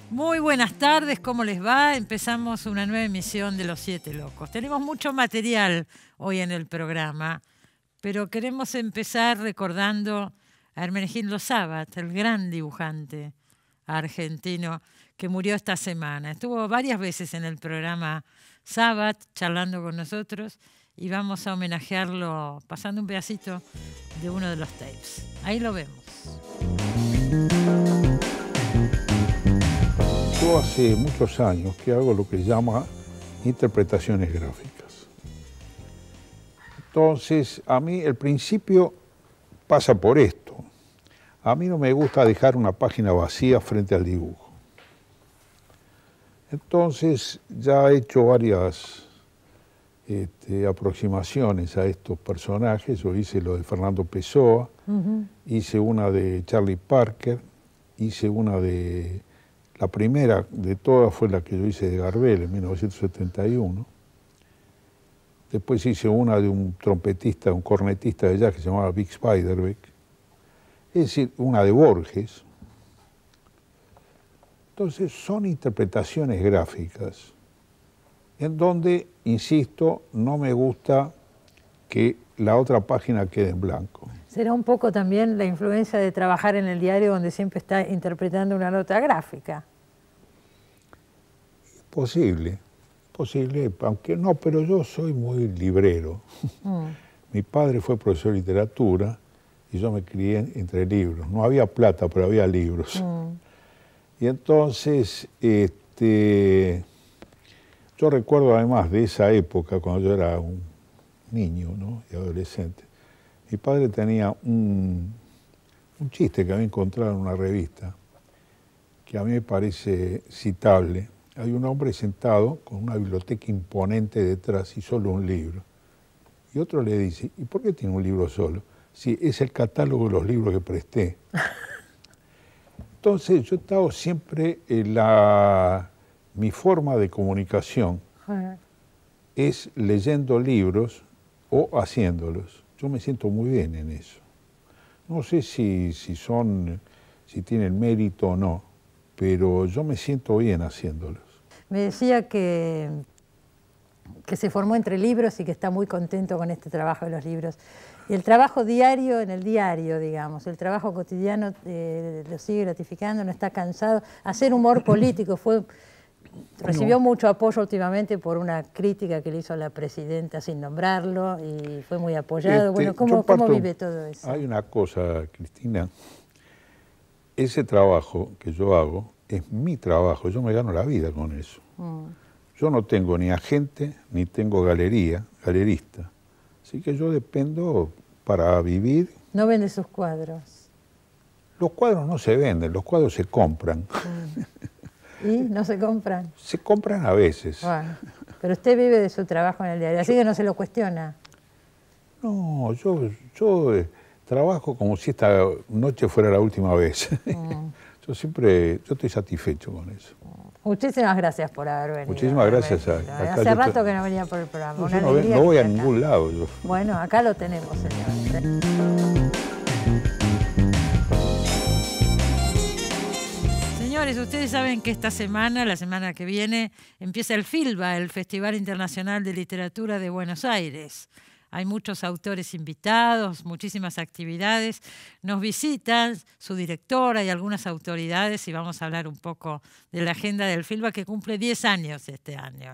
Muy buenas tardes, ¿cómo les va? Empezamos una nueva emisión de Los Siete Locos. Tenemos mucho material hoy en el programa, pero queremos empezar recordando a Hermenegildo Sabat, el gran dibujante argentino que murió esta semana. Estuvo varias veces en el programa Sabat charlando con nosotros y vamos a homenajearlo pasando un pedacito de uno de los tapes. Ahí lo vemos. Yo hace muchos años que hago lo que se llama interpretaciones gráficas. Entonces, a mí el principio pasa por esto. A mí no me gusta dejar una página vacía frente al dibujo. Entonces, ya he hecho varias aproximaciones a estos personajes. Yo hice lo de Fernando Pessoa, hice una de Charlie Parker, hice una de... La primera de todas fue la que yo hice de Gardel en 1971. Después hice una de un trompetista, un cornetista de jazz que se llamaba Vic Spiderbeck. Es decir, una de Borges. Entonces son interpretaciones gráficas en donde, insisto, no me gusta que la otra página quede en blanco. Será un poco también la influencia de trabajar en el diario donde siempre está interpretando una nota gráfica. Posible, aunque no, pero yo soy muy librero. Mi padre fue profesor de literatura y yo me crié entre libros. No había plata, pero había libros. Y entonces, yo recuerdo además de esa época, cuando yo era un niño, ¿no?, y adolescente, mi padre tenía un chiste que había encontrado en una revista, que a mí me parece citable. Hay un hombre sentado con una biblioteca imponente detrás y solo un libro. Y otro le dice, ¿y por qué tiene un libro solo? Sí, es el catálogo de los libros que presté. Entonces yo he estado siempre mi forma de comunicación es leyendo libros o haciéndolos. Yo me siento muy bien en eso. No sé si tienen mérito o no, pero yo me siento bien haciéndolos. Me decía que se formó entre libros y que está muy contento con este trabajo de los libros. Y el trabajo diario en el diario, digamos, el trabajo cotidiano lo sigue gratificando, no está cansado. Hacer humor político recibió mucho apoyo últimamente por una crítica que le hizo a la presidenta sin nombrarlo y fue muy apoyado. Bueno, ¿cómo vive todo eso? Hay una cosa, Cristina, ese trabajo que yo hago es mi trabajo, yo me gano la vida con eso. Yo no tengo ni agente, ni tengo galerista, así que yo dependo para vivir. ¿No vende sus cuadros? Los cuadros no se venden, los cuadros se compran. ¿Y no se compran? Se compran a veces. Bueno, pero usted vive de su trabajo en el diario, así que no se lo cuestiona. No, yo trabajo como si esta noche fuera la última vez. Yo estoy satisfecho con eso. Muchísimas gracias por haber venido. Muchísimas gracias. Hace rato que no venía por el programa. No voy a ningún lado. Yo. Bueno, acá lo tenemos, señor. Señores, ustedes saben que esta semana, la semana que viene, empieza el FILBA, el Festival Internacional de Literatura de Buenos Aires. Hay muchos autores invitados, muchísimas actividades. Nos visitan su directora y algunas autoridades y vamos a hablar un poco de la agenda del FILBA que cumple 10 años este año.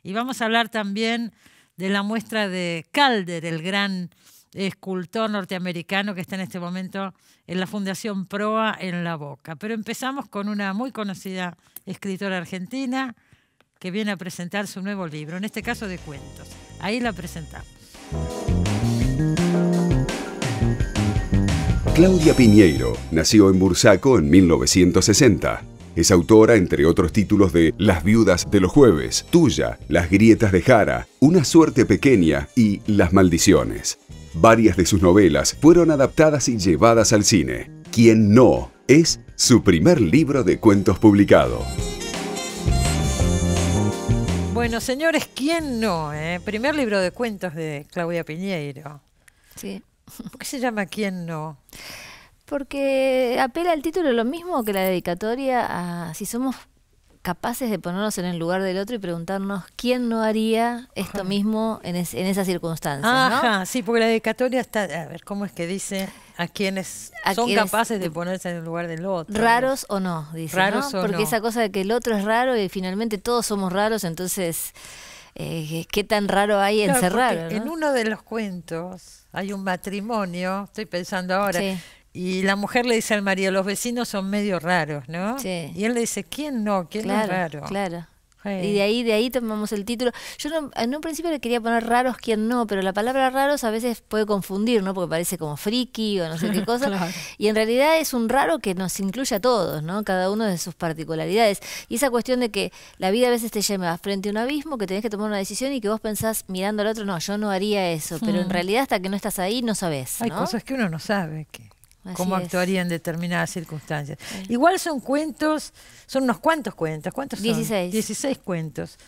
Y vamos a hablar también de la muestra de Calder, el gran escultor norteamericano que está en este momento en la Fundación Proa en La Boca. Pero empezamos con una muy conocida escritora argentina que viene a presentar su nuevo libro, en este caso de cuentos. Ahí la presentamos. Claudia Piñeiro nació en Bursaco en 1960. Es autora, entre otros títulos, de Las viudas de los jueves, Tuya, Las grietas de Jara, Una suerte pequeña y Las maldiciones. Varias de sus novelas fueron adaptadas y llevadas al cine. ¿Quién no? Es su primer libro de cuentos publicado. Bueno, señores, ¿quién no? Primer libro de cuentos de Claudia Piñeiro. Sí. ¿Por qué se llama ¿Quién no? Porque apela al título lo mismo que la dedicatoria a si somos capaces de ponernos en el lugar del otro y preguntarnos quién no haría esto mismo en esas circunstancias, ¿no? Ajá, sí, porque la dedicatoria está, a ver, ¿cómo es que dice? A quienes son capaces de ponerse en el lugar del otro. Raros o no, dice, raros ¿no? o Porque no. esa cosa de que el otro es raro y finalmente todos somos raros, entonces, ¿qué tan raro hay en Claro, ser porque raro, ¿no? en uno de los cuentos hay un matrimonio, estoy pensando ahora, Sí. y la mujer le dice al marido, los vecinos son medio raros, ¿no? Sí. Y él le dice, ¿quién no? ¿Quién no es raro? Claro. Sí. Y de ahí tomamos el título. Yo en un principio le quería poner raros, quién no, pero la palabra raros a veces puede confundir, ¿no? Porque parece como friki o no sé qué cosa. Claro. Y en realidad es un raro que nos incluye a todos, ¿no? Cada uno de sus particularidades. Y esa cuestión de que la vida a veces te lleva frente a un abismo, que tenés que tomar una decisión y que vos pensás mirando al otro, no, yo no haría eso. Pero en realidad hasta que no estás ahí no sabés, Hay ¿no? cosas que uno no sabe Así cómo es. actuaría en determinadas circunstancias. Igual son cuentos, son unos cuantos cuentos. ¿Cuántos son? 16. 16 cuentos.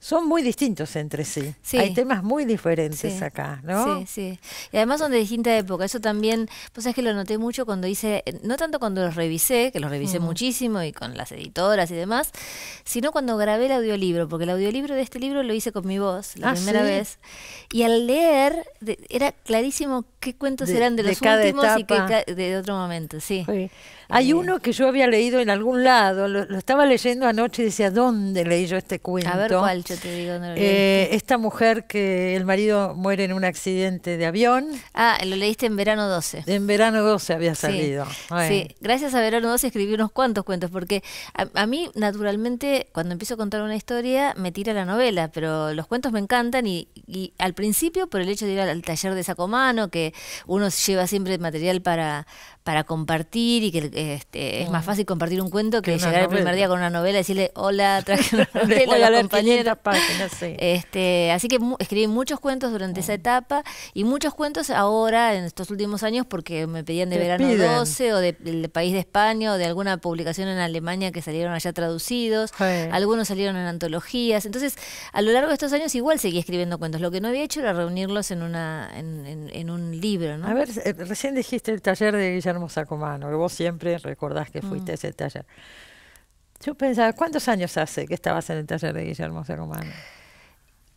Son muy distintos entre sí. Sí. Hay temas muy diferentes Sí. acá, ¿no? Sí, sí. Y además son de distinta época. Eso también, pues es que lo noté mucho cuando hice, no tanto cuando los revisé, que los revisé muchísimo y con las editoras y demás, sino cuando grabé el audiolibro, porque el audiolibro de este libro lo hice con mi voz la primera ¿sí? vez. Y al leer era clarísimo qué cuentos eran de de los cada últimos etapa. y de otro momento, sí. Sí. Hay uno que yo había leído en algún lado, lo estaba leyendo anoche y decía, ¿dónde leí yo este cuento? A ver cuál, yo te digo. ¿Dónde lo Esta mujer que el marido muere en un accidente de avión. lo leíste en Verano 12. En verano 12 había Sí, salido. Bueno. sí, gracias a Verano 12 escribí unos cuantos cuentos, porque a mí, naturalmente, cuando empiezo a contar una historia, me tira la novela, pero los cuentos me encantan y al principio, por el hecho de ir al taller de Sacomano, que uno lleva siempre material para compartir y que es más fácil compartir un cuento que una llegar el primer novela. día con una novela y decirle, hola, traje una Les novela voy a a la leer compañera. 500 páginas, sí. Así que escribí muchos cuentos durante esa etapa y muchos cuentos ahora, en estos últimos años, porque me pedían de Te Verano piden. 12 o del País de España o de alguna publicación en Alemania que salieron allá traducidos. Sí. Algunos salieron en antologías. Entonces, a lo largo de estos años igual seguí escribiendo cuentos. Lo que no había hecho era reunirlos en un libro, ¿no? A ver, recién dijiste el taller de Guillermo Sacomano, que vos siempre recordás que fuiste a ese taller. Yo pensaba, ¿cuántos años hace que estabas en el taller de Guillermo Sacomano?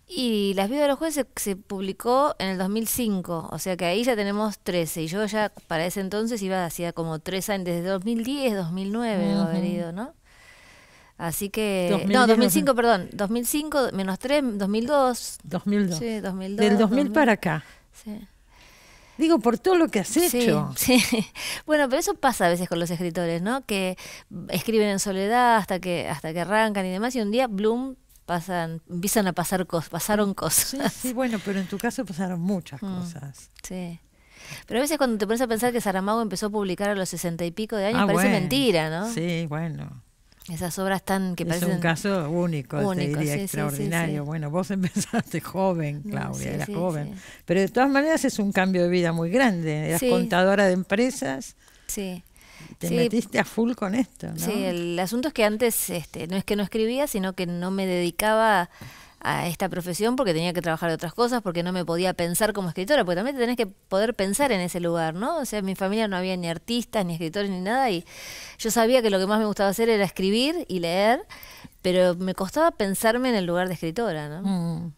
Y Las viudas de los jueces se publicó en el 2005, o sea que ahí ya tenemos 13. Y yo ya para ese entonces hacía como 3 años, desde 2010, 2009 debo haber ido, ¿no? Así que... 2010, no, 2005, perdón. 2005 menos 3, 2002. 2002. Sí, 2002. Del 2000 para acá. Sí. Digo, por todo lo que has hecho. Sí. Bueno, pero eso pasa a veces con los escritores, ¿no? Que escriben en soledad hasta que arrancan y demás, y un día, bloom, empiezan a pasaron cosas. Sí, bueno, pero en tu caso pasaron muchas cosas. Sí. Pero a veces cuando te pones a pensar que Saramago empezó a publicar a los 60 y pico de años, parece bueno. mentira, ¿no? Sí, bueno. Esas obras que Es parecen... un caso único, te diría, sí, extraordinario. sí. Bueno, vos empezaste joven, Claudia, Sí, eras sí, joven. sí. Pero de todas maneras es un cambio de vida muy grande. Eras Sí. contadora de empresas, Sí. te Sí. metiste a full con esto, ¿no? Sí, el asunto es que antes no es que no escribía, sino que no me dedicaba a esta profesión porque tenía que trabajar de otras cosas, porque no me podía pensar como escritora, porque también te tenés que poder pensar en ese lugar, ¿no? O sea, en mi familia no había ni artistas, ni escritores, ni nada, y yo sabía que lo que más me gustaba hacer era escribir y leer, pero me costaba pensarme en el lugar de escritora, ¿no? Mm.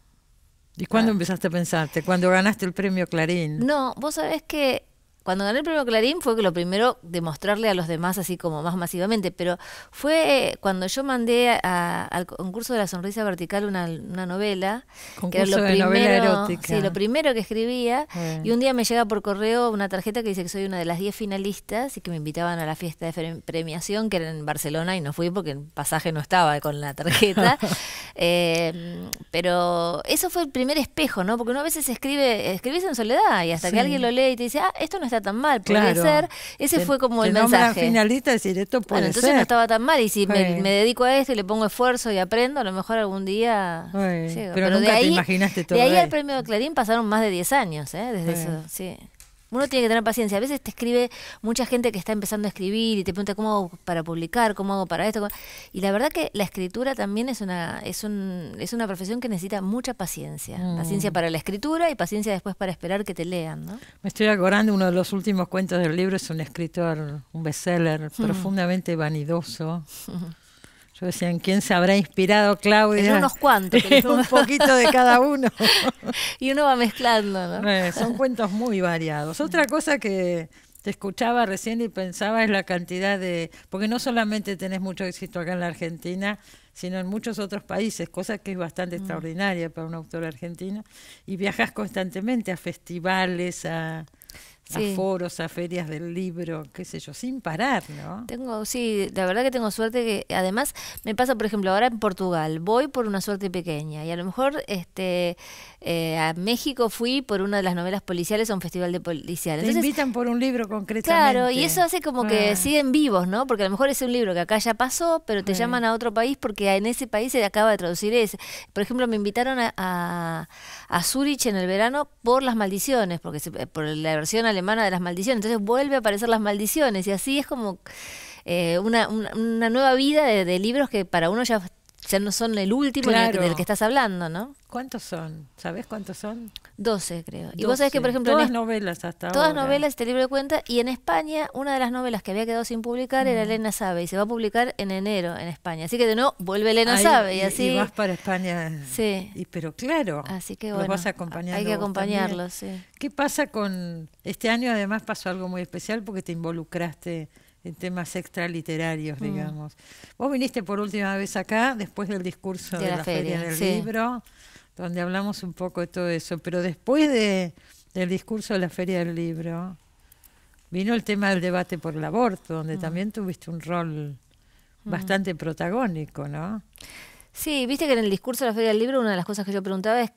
¿Y cuándo empezaste a pensarte? ¿Cuando ganaste el premio Clarín? No, vos sabés que cuando gané el premio Clarín fue que lo primero demostrarle a los demás así como más masivamente, pero fue cuando yo mandé al concurso de la sonrisa vertical una novela, que era Concurso de novela erótica. sí, lo primero que escribía, Bueno. y un día me llega por correo una tarjeta que dice que soy una de las 10 finalistas y que me invitaban a la fiesta de premiación que era en Barcelona y no fui porque el pasaje no estaba con la tarjeta. Pero eso fue el primer espejo, ¿no? Porque uno a veces escribís en soledad y hasta Sí. que alguien lo lee y te dice, esto no está tan mal, podría Claro. ser. Ese fue como el te nombran mensaje. finalista y decir, esto puede Bueno, entonces ser. no estaba tan mal y si Sí. me dedico a esto y le pongo esfuerzo y aprendo, a lo mejor algún día Sí, llego. pero nunca de te ahí, imaginaste todo de ahí al esto. premio Clarín pasaron más de 10 años, desde Sí. eso, sí. Uno tiene que tener paciencia. A veces te escribe mucha gente que está empezando a escribir y te pregunta cómo hago para publicar, cómo hago para esto. Y la verdad que la escritura también es una profesión que necesita mucha paciencia. Paciencia para la escritura y paciencia después para esperar que te lean, ¿no? Me estoy acordando, uno de los últimos cuentos del libro es un escritor, un bestseller, profundamente vanidoso. Yo decía, ¿en quién se habrá inspirado Claudia? En unos cuantos. Un poquito de cada uno. Y uno va mezclando, ¿no? Son cuentos muy variados. Otra cosa que te escuchaba recién y pensaba es la cantidad de... Porque no solamente tenés mucho éxito acá en la Argentina, sino en muchos otros países, cosa que es bastante extraordinaria para un autor argentino. Y viajás constantemente a festivales, a foros, a ferias del libro, qué sé yo, sin parar, ¿no? Sí, la verdad que tengo suerte que, además, me pasa, por ejemplo, ahora en Portugal, voy por una suerte pequeña, y a lo mejor a México fui por una de las novelas policiales a un festival de policiales. Te Entonces, invitan por un libro concretamente. claro, y eso hace como que siguen vivos, ¿no? Porque a lo mejor es un libro que acá ya pasó, pero te llaman a otro país porque en ese país se acaba de traducir ese. Por ejemplo, me invitaron a Zúrich en el verano por Las Maldiciones, por la versión alemana de Las Maldiciones. Entonces vuelve a aparecer Las Maldiciones y así es como una nueva vida de libros que para uno ya no son el último del que estás hablando, ¿no? ¿Cuántos son? ¿Sabés cuántos son? 12, creo. 12. Y vos sabés que, por ejemplo... Todas novelas hasta ahora. Todas novelas, este libro de cuenta. Y en España, una de las novelas que había quedado sin publicar era Elena Sabe. Y se va a publicar en enero en España. Así que de nuevo, vuelve Elena Sabe. Y así... Y vas para España. Sí. Pero claro, así que, los vas acompañando. Hay que acompañarlos, sí. ¿Qué pasa con... Este año además pasó algo muy especial porque te involucraste en temas extraliterarios, digamos. Vos viniste por última vez acá, después del discurso de la Feria del Libro, donde hablamos un poco de todo eso, pero después del discurso de la Feria del Libro, vino el tema del debate por el aborto, donde también tuviste un rol bastante protagónico, ¿no? Sí, viste que en el discurso de la Feria del Libro una de las cosas que yo preguntaba es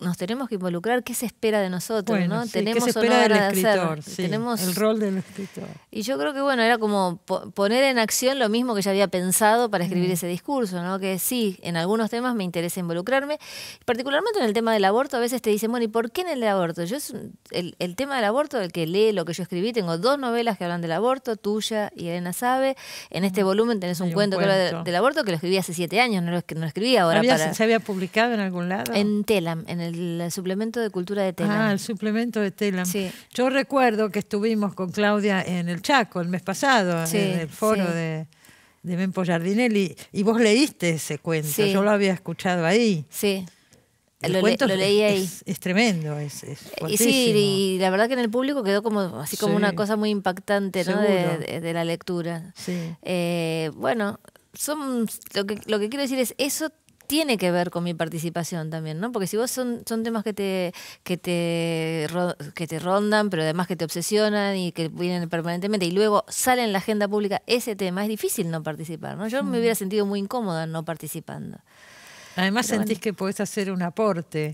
nos tenemos que involucrar, ¿qué se espera de nosotros? Bueno, ¿no? Sí, tenemos ¿qué se espera del escritor? Sí, tenemos el rol del escritor. Y yo creo que bueno, era como poner en acción lo mismo que ya había pensado para escribir ese discurso, ¿no? Que sí, en algunos temas me interesa involucrarme, particularmente en el tema del aborto. A veces te dicen, bueno, ¿y por qué en el aborto? Yo el tema del aborto, el que lee lo que yo escribí, tengo 2 novelas que hablan del aborto, tuya y Elena Sabe. En este volumen tenés un cuento que habla del aborto que lo escribí hace 7 años, no lo escribí ahora. ¿Se había publicado en algún lado? En Telam, en el suplemento de cultura de Telam. Ah, el suplemento de Telam. Sí. Yo recuerdo que estuvimos con Claudia en el Chaco el mes pasado, en el foro de Mempo Giardinelli, y vos leíste ese cuento. Yo lo había escuchado ahí. Sí. El cuento lo leí ahí. Es tremendo, es fuertísimo. Y sí, y la verdad que en el público quedó como así como una cosa muy impactante, ¿no? de la lectura. Sí. Bueno, lo que quiero decir es eso tiene que ver con mi participación también, ¿no? Porque si vos son temas que te rondan, pero además que te obsesionan y que vienen permanentemente y luego sale en la agenda pública ese tema, es difícil no participar, ¿no? Yo me hubiera sentido muy incómoda no participando. Además sentís que podés hacer un aporte.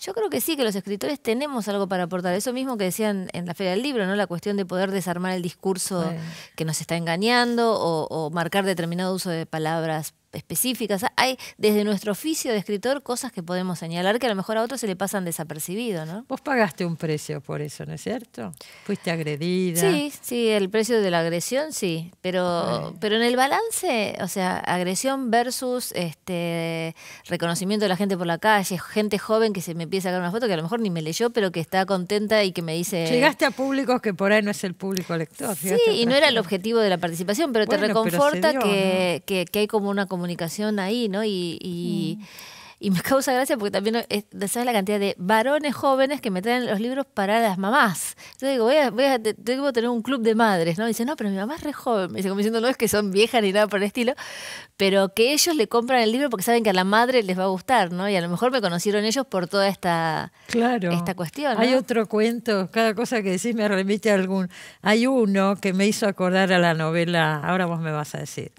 Yo creo que sí, que los escritores tenemos algo para aportar. Eso mismo que decían en la Feria del Libro, ¿no? La cuestión de poder desarmar el discurso que nos está engañando o marcar determinado uso de palabras específicas. Hay desde nuestro oficio de escritor cosas que podemos señalar que a lo mejor a otros se le pasan desapercibido, ¿no? Vos pagaste un precio por eso, ¿no es cierto? Fuiste agredida. Sí, el precio de la agresión sí, pero en el balance, o sea, agresión versus reconocimiento de la gente por la calle, gente joven que se me empieza a sacar una foto que a lo mejor ni me leyó, pero que está contenta y que me dice... Llegaste a públicos que por ahí no es el público lector. Sí, y no era el objetivo de la participación, pero te reconforta que hay como una comunicación ahí, ¿no? Y me causa gracia porque también sabes la cantidad de varones jóvenes que me traen los libros para las mamás. Entonces digo, debo tener un club de madres, ¿no? Y dice, no, pero mi mamá es re joven. Me dice, como diciendo, no es que son viejas ni nada por el estilo, pero que ellos le compran el libro porque saben que a la madre les va a gustar, ¿no? Y a lo mejor me conocieron ellos por toda esta cuestión, ¿no? Hay otro cuento, cada cosa que decís me remite a algún... Hay uno que me hizo acordar a la novela, ahora vos me vas a decir.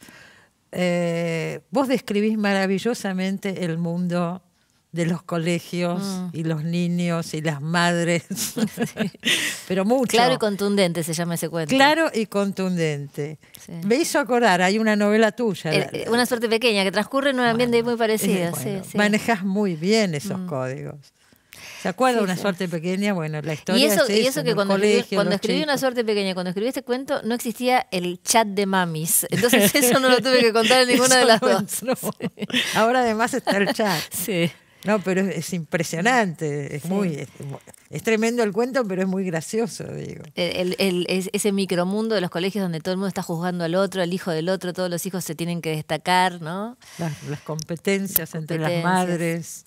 Vos describís maravillosamente el mundo de los colegios y los niños y las madres, pero mucho. Claro y contundente se llama ese cuento. Claro y contundente. Sí. Me hizo acordar, hay una novela tuya. Una suerte pequeña que transcurre en un ambiente muy parecido. Manejás muy bien esos códigos. ¿Se acuerda Sí, Una sí. suerte pequeña? Bueno, la historia Y eso, es y esa, eso en que el cuando colegio, cuando los escribí Una chicos. suerte pequeña, cuando escribí este cuento, no existía el chat de mamis. Entonces eso no lo tuve que contar en ninguna de Eso las no dos. entró. Ahora además está el chat. Sí. No, pero es impresionante, es Sí. es tremendo el cuento, pero es muy gracioso, digo. Ese micromundo de los colegios donde todo el mundo está juzgando al otro, al hijo del otro, todos los hijos se tienen que destacar, ¿no? Las competencias entre las Competencias. madres.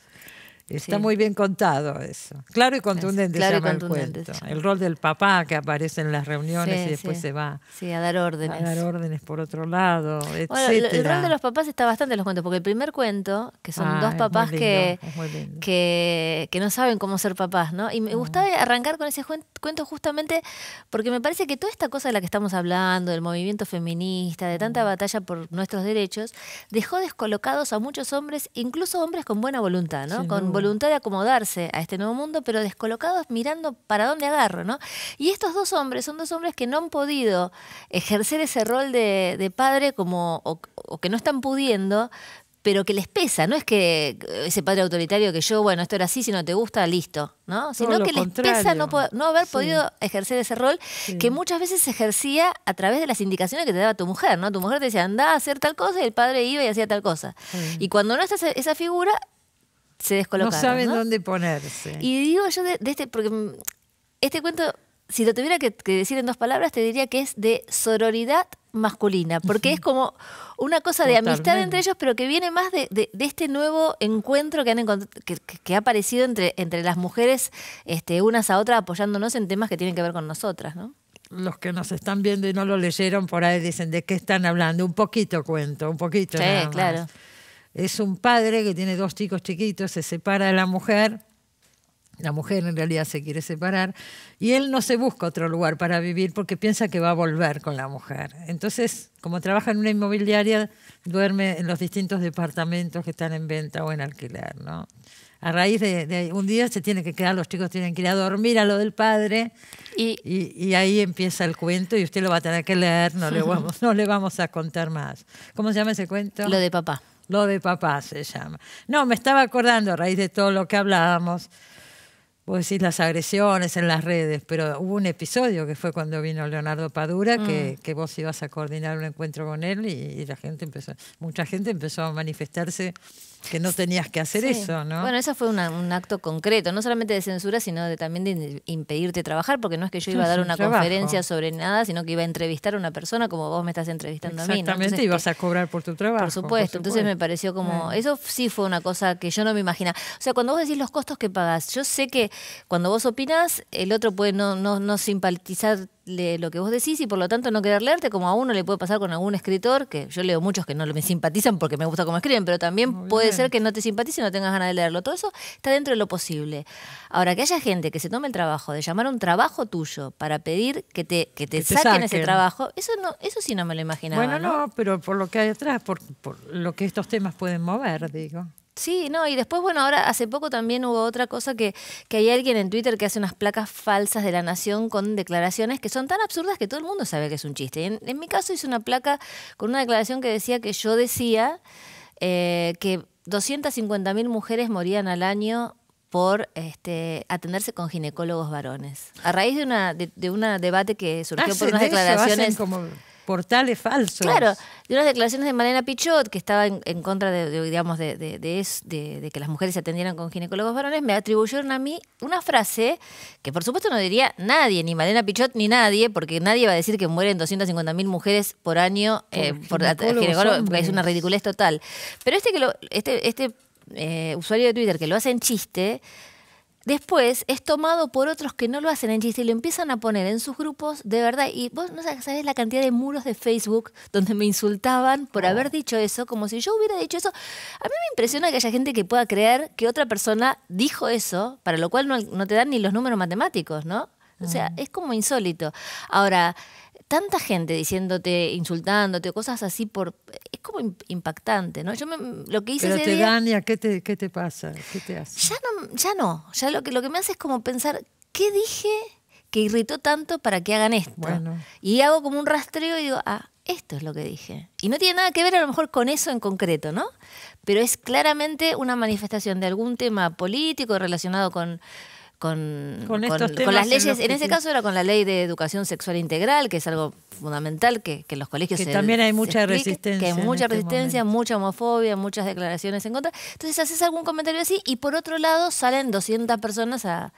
Está Sí. muy bien contado eso. Claro y contundente Claro se y llama contundente, el cuento. sí. El rol del papá que aparece en las reuniones Sí, y después sí. se va Sí, a dar órdenes. a dar órdenes por otro lado, Bueno, etcétera. el rol de los papás está bastante en los cuentos, porque el primer cuento, que son dos Es papás muy lindo, es muy lindo. que no saben cómo ser papás, ¿no? Y me gustaba arrancar con ese cuento justamente porque me parece que toda esta cosa de la que estamos hablando, del movimiento feminista, de tanta batalla por nuestros derechos, dejó descolocados a muchos hombres, incluso hombres con buena voluntad, ¿no? Sin Con duda. voluntad de acomodarse a este nuevo mundo, pero descolocados mirando para dónde agarro, ¿no? Y estos dos hombres son dos hombres que no han podido ejercer ese rol de padre o que no están pudiendo, pero que les pesa. No es que ese padre autoritario que yo, bueno, esto era así, si no te gusta, listo, ¿no? Sino lo que les contrario. pesa no haber Sí. podido ejercer ese rol que muchas veces se ejercía a través de las indicaciones que te daba tu mujer, ¿no? Tu mujer te decía, anda a hacer tal cosa, y el padre iba y hacía tal cosa. Sí. Y cuando no está esa figura, se No descolocaron, saben ¿no? dónde ponerse. Y digo yo de este, porque este cuento, si lo tuviera que decir en dos palabras, te diría que es de sororidad masculina, porque es como una cosa de amistad Totalmente. entre ellos, pero que viene más de este nuevo encuentro que han que ha aparecido entre las mujeres, unas a otras, apoyándonos en temas que tienen que ver con nosotras, ¿no? Los que nos están viendo y no lo leyeron por ahí dicen, ¿de qué están hablando? Un poquito cuento, un poquito Sí, nada más. claro. Es un padre que tiene dos chicos chiquitos, se separa de la mujer en realidad se quiere separar, y él no se busca otro lugar para vivir porque piensa que va a volver con la mujer. Entonces, como trabaja en una inmobiliaria, duerme en los distintos departamentos que están en venta o en alquiler, ¿no? A raíz de un día se tiene que quedar, los chicos tienen que ir a dormir a lo del padre, y ahí empieza el cuento, y usted lo va a tener que leer, no le vamos a contar más. ¿Cómo se llama ese cuento? Lo de papá. Lo de papá se llama. No, me estaba acordando a raíz de todo lo que hablábamos. Vos decís las agresiones en las redes, pero hubo un episodio que fue cuando vino Leonardo Padura, que vos ibas a coordinar un encuentro con él y mucha gente empezó a manifestarse que no tenías que hacer Sí. eso, ¿no? Bueno, eso fue un acto concreto, no solamente de censura, sino también de impedirte trabajar, porque no es que yo iba a dar Es un una trabajo. conferencia sobre nada, sino que iba a entrevistar a una persona como vos me estás entrevistando a mí, ¿no? Exactamente, Entonces, ibas a cobrar por tu trabajo. por supuesto, entonces me pareció como, eso sí fue una cosa que yo no me imaginaba. O sea, cuando vos decís los costos que pagás, yo sé que cuando vos opinás, el otro puede no simpatizarle lo que vos decís y por lo tanto no querer leerte, como a uno le puede pasar con algún escritor, que yo leo muchos que no me simpatizan porque me gusta cómo escriben, pero también puede ser que no te simpatice y no tengas ganas de leerlo. Todo eso está dentro de lo posible. Ahora, que haya gente que se tome el trabajo de llamar a un trabajo tuyo para pedir que te saquen ese trabajo, eso sí no me lo imaginaba. Bueno, no, pero por lo que hay atrás, por lo que estos temas pueden mover, digo. Sí, no, y después, bueno, ahora hace poco también hubo otra cosa que hay alguien en Twitter que hace unas placas falsas de La Nación con declaraciones que son tan absurdas que todo el mundo sabe que es un chiste. Y en mi caso hice una placa con una declaración que decía que yo decía que 250.000 mujeres morían al año por atenderse con ginecólogos varones. A raíz de un debate que surgió por unas declaraciones... Hacen como portales falsos. Claro, de unas declaraciones de Malena Pichot, que estaba en contra de que las mujeres se atendieran con ginecólogos varones, me atribuyeron a mí una frase que por supuesto no diría nadie, ni Malena Pichot ni nadie, porque nadie va a decir que mueren 250.000 mujeres por año por ginecólogos, porque es una ridiculez total. Pero este usuario de Twitter que lo hace en chiste, después es tomado por otros que no lo hacen en chiste y lo empiezan a poner en sus grupos de verdad. Y vos no sabés la cantidad de muros de Facebook donde me insultaban por haber dicho eso, como si yo hubiera dicho eso. A mí me impresiona que haya gente que pueda creer que otra persona dijo eso, para lo cual no te dan ni los números matemáticos, ¿no? O sea, es como insólito. Ahora, tanta gente diciéndote, insultándote, cosas así, es como impactante, ¿no? Lo que hice Pero ese te día, dan, ¿y a qué te pasa? ¿Qué te hace? ya lo que me hace es como pensar, ¿qué dije que irritó tanto para que hagan esto? Bueno. Y hago como un rastreo y digo, Esto es lo que dije. Y no tiene nada que ver a lo mejor con eso en concreto, ¿no? Pero es claramente una manifestación de algún tema político relacionado con las leyes. En ese caso era con la ley de educación sexual integral, que es algo fundamental que en los colegios que también hay mucha resistencia. Que hay mucha resistencia, mucha homofobia, muchas declaraciones en contra. Entonces haces algún comentario así y por otro lado salen 200 personas a...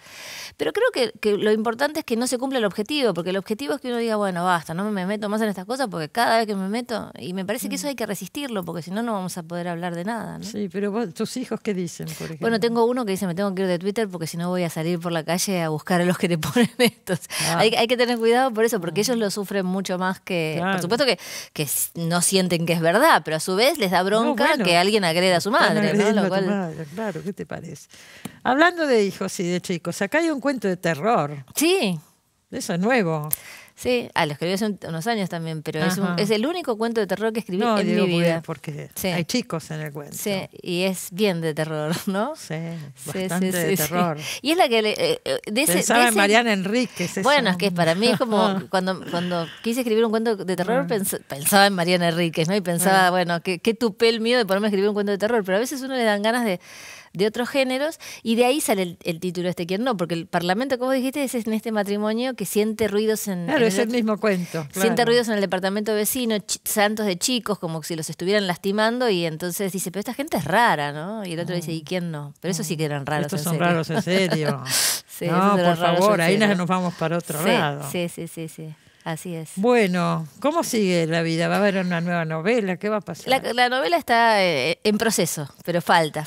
Pero creo que lo importante es que no se cumpla el objetivo, porque el objetivo es que uno diga, bueno, basta, no me meto más en estas cosas porque cada vez que me meto... Y me parece que eso hay que resistirlo, porque si no, no vamos a poder hablar de nada, ¿no? Sí, pero vos, ¿tus hijos qué dicen, por ejemplo? Bueno, tengo uno que dice, me tengo que ir de Twitter porque si no voy a salir por la calle a buscar a los que te ponen estos. Hay que tener cuidado por eso, porque ellos lo sufren mucho más que... Claro. Por supuesto que no sienten que es verdad, pero a su vez les da bronca que alguien agreda a su madre, ¿no? Lo cual... madre, claro, ¿qué te parece? Hablando de hijos y de chicos, acá hay un cuento de terror. Sí. Eso es nuevo. Sí, lo escribí hace unos años también, pero es el único cuento de terror que escribí en mi vida. Porque hay chicos en el cuento. Sí, y es bien de terror, ¿no? Sí, bastante de terror. Y es la que... Pensaba en Mariana Enríquez. Bueno, es que para mí es como cuando quise escribir un cuento de terror pensaba en Mariana Enríquez, ¿no? Y pensaba, bueno, qué tupé el mío de ponerme a escribir un cuento de terror, pero a veces uno le dan ganas de otros géneros, y de ahí sale el título ¿Quién no? Porque el Parlamento, como dijiste, es en este matrimonio que siente ruidos en... Claro, es el mismo cuento. Siente ruidos en el departamento vecino, santos de chicos, como si los estuvieran lastimando, y entonces dice, pero esta gente es rara, ¿no? Y el otro dice, ¿y quién no? Pero esos sí que eran raros. Estos son raros en serio. Sí, no, por favor, ahí nos vamos para otro lado. Sí. Así es. Bueno, ¿cómo sigue la vida? ¿Va a haber una nueva novela? ¿Qué va a pasar? La novela está en proceso, pero falta.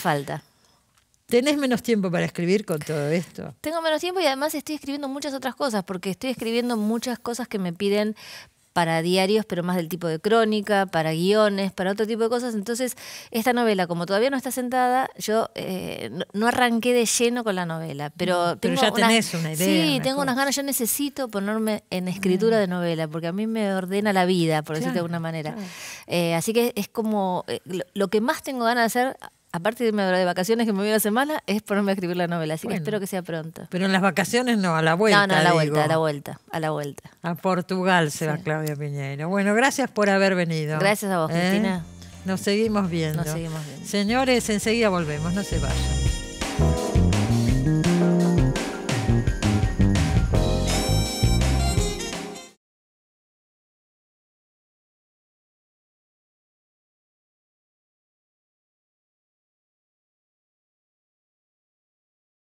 ¿Tenés menos tiempo para escribir con todo esto? Tengo menos tiempo y además estoy escribiendo muchas otras cosas, porque estoy escribiendo muchas cosas que me piden para diarios, pero más del tipo de crónica, para guiones, para otro tipo de cosas. Entonces, esta novela, como todavía no está sentada, yo no arranqué de lleno con la novela. Pero ya tenés una idea. Sí, tengo unas ganas. Yo necesito ponerme en escritura de novela, porque a mí me ordena la vida, por decirlo de alguna manera. Claro. Así que es como lo que más tengo ganas de hacer, aparte de irme de vacaciones, que me voy una semana, es ponerme a escribir la novela. Así que espero que sea pronto. Pero en las vacaciones no, a la vuelta. No, a la vuelta. A Portugal se va Claudia Piñeiro. Bueno, gracias por haber venido. Gracias a vos, Cristina. Nos seguimos viendo. Señores, enseguida volvemos, no se vayan.